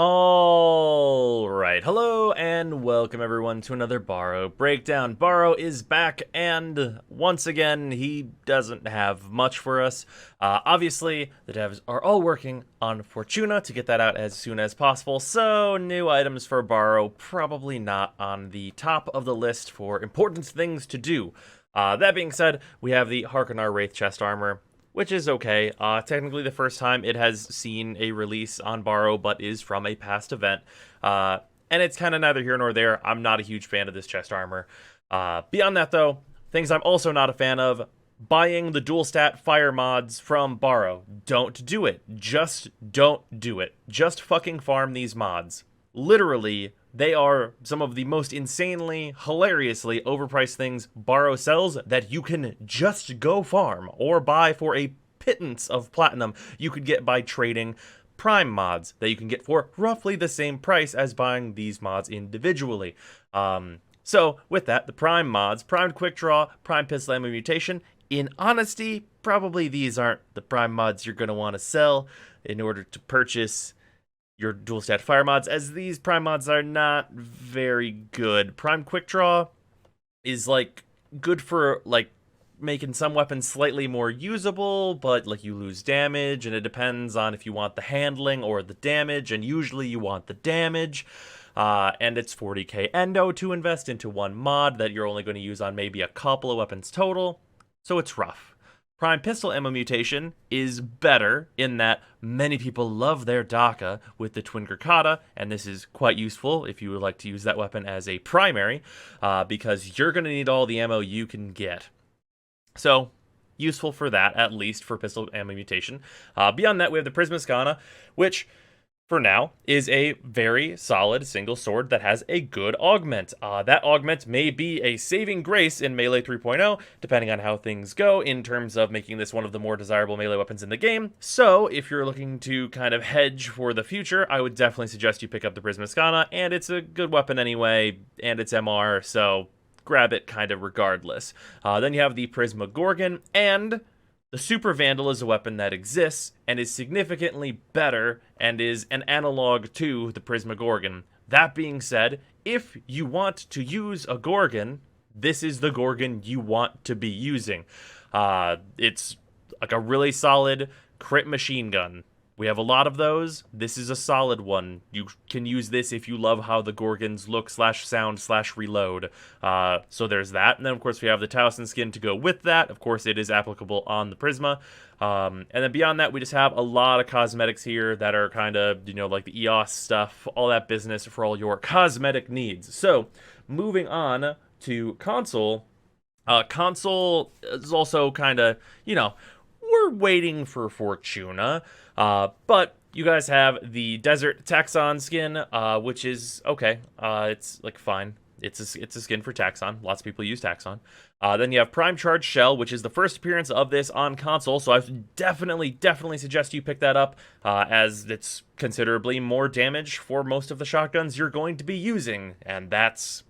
Alright, hello and welcome everyone to another Baro breakdown. Baro is back and once again he doesn't have much for us. Obviously the devs are all working on Fortuna to get that out as soon as possible, so new items for Baro probably not on the top of the list for important things to do. That being said, we have the Harkonar Wraith chest armor, which is okay. Technically the first time it has seen a release on Baro, but is from a past event. And it's kind of neither here nor there. I'm not a huge fan of this chest armor. Beyond that, though, things I'm also not a fan of: buying the dual stat fire mods from Baro. Don't do it. Just don't do it. Just fucking farm these mods. Literally, they are some of the most insanely, hilariously overpriced things Baro sells that you can just go farm or buy for a pittance of platinum you could get by trading Prime mods that you can get for roughly the same price as buying these mods individually. So with that, the Prime mods, Primed Quick Draw, Prime Pistol Ammo Mutation, in honesty, probably these aren't the Prime mods you're going to want to sell in order to purchase your dual stat fire mods, as these prime mods are not very good. Prime quick draw is like good for like making some weapons slightly more usable, but like you lose damage, and it depends on if you want the handling or the damage, and usually you want the damage. And it's 40k endo to invest into one mod that you're only going to use on maybe a couple of weapons total, so it's rough. Prime Pistol Ammo Mutation is better in that many people love their Daka with the Twin Gurkata, and this is quite useful if you would like to use that weapon as a primary, because you're going to need all the ammo you can get. So, useful for that, at least for Pistol Ammo Mutation. Beyond that, we have the Prism Ascona, which, for now, is a very solid single sword that has a good augment. That augment may be a saving grace in Melee 3.0, depending on how things go in terms of making this one of the more desirable melee weapons in the game. So, if you're looking to kind of hedge for the future, I would definitely suggest you pick up the Prism Ascona, and it's a good weapon anyway, and it's MR, so grab it kind of regardless. Then you have the Prisma Gorgon, and the Super Vandal is a weapon that exists and is significantly better and is an analog to the Prisma Gorgon. That being said, if you want to use a Gorgon, this is the Gorgon you want to be using. It's like a really solid crit machine gun. We have a lot of those. This is a solid one. You can use this if you love how the Gorgons look /sound /reload. So there's that. And then, of course, we have the Towson skin to go with that. Of course, it is applicable on the Prisma. And then beyond that, we just have a lot of cosmetics here that are kind of, like the EOS stuff, all that business for all your cosmetic needs. So, moving on to console. Console is also kind of, we're waiting for Fortuna, but you guys have the Desert Taxon skin, which is okay. It's like fine. It's a skin for Taxon. Lots of people use Taxon. Then you have Prime Charge Shell, which is the first appearance of this on console, so I definitely suggest you pick that up, as it's considerably more damage for most of the shotguns you're going to be using, and that's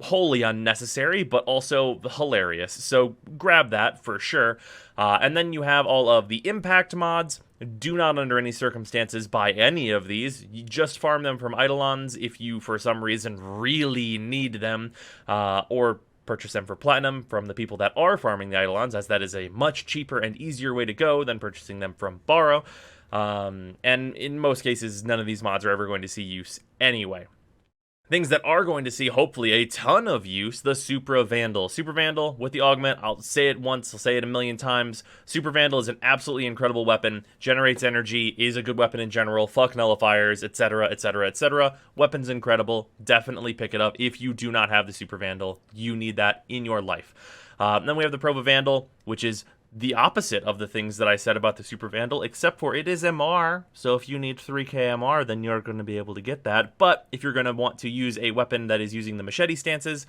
wholly unnecessary, but also hilarious. So grab that for sure. And then you have all of the impact mods. Do not under any circumstances buy any of these. You just farm them from Eidolons if you for some reason really need them, or purchase them for platinum from the people that are farming the Eidolons, as that is a much cheaper and easier way to go than purchasing them from Baro. And in most cases, none of these mods are ever going to see use anyway. Things that are going to see, hopefully, a ton of use: the Super Vandal. Super Vandal with the augment, I'll say it once, I'll say it a million times. Super Vandal is an absolutely incredible weapon, generates energy, is a good weapon in general, fuck nullifiers, etc, etc, etc. Weapon's incredible, definitely pick it up. If you do not have the Super Vandal, you need that in your life. Then we have the Prova Vandal, which is the opposite of the things that I said about the Super Vandal, except for it is MR, so if you need 3k MR, then you're going to be able to get that. But if you're going to want to use a weapon that is using the machete stances,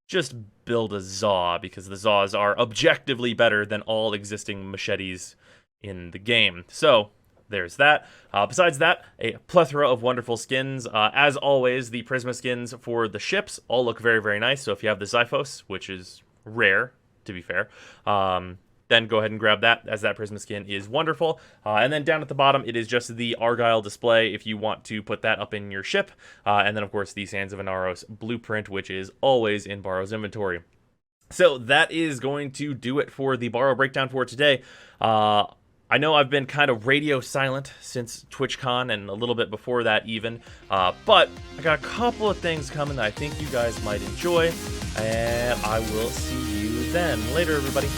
just build a Zaw, because the Zaws are objectively better than all existing machetes in the game. So there's that. Besides that, a plethora of wonderful skins. As always, the Prisma skins for the ships all look very, very nice. So if you have the Xiphos, which is rare, to be fair, then go ahead and grab that, as that Prism skin is wonderful. And then down at the bottom, it is just the Argyle display if you want to put that up in your ship. And then, of course, the Sands of Inaros blueprint, which is always in Baro's inventory. So that is going to do it for the Baro breakdown for today. I know I've been kind of radio silent since TwitchCon and a little bit before that even, but I got a couple of things coming that I think you guys might enjoy, and I will see you then. Later, everybody.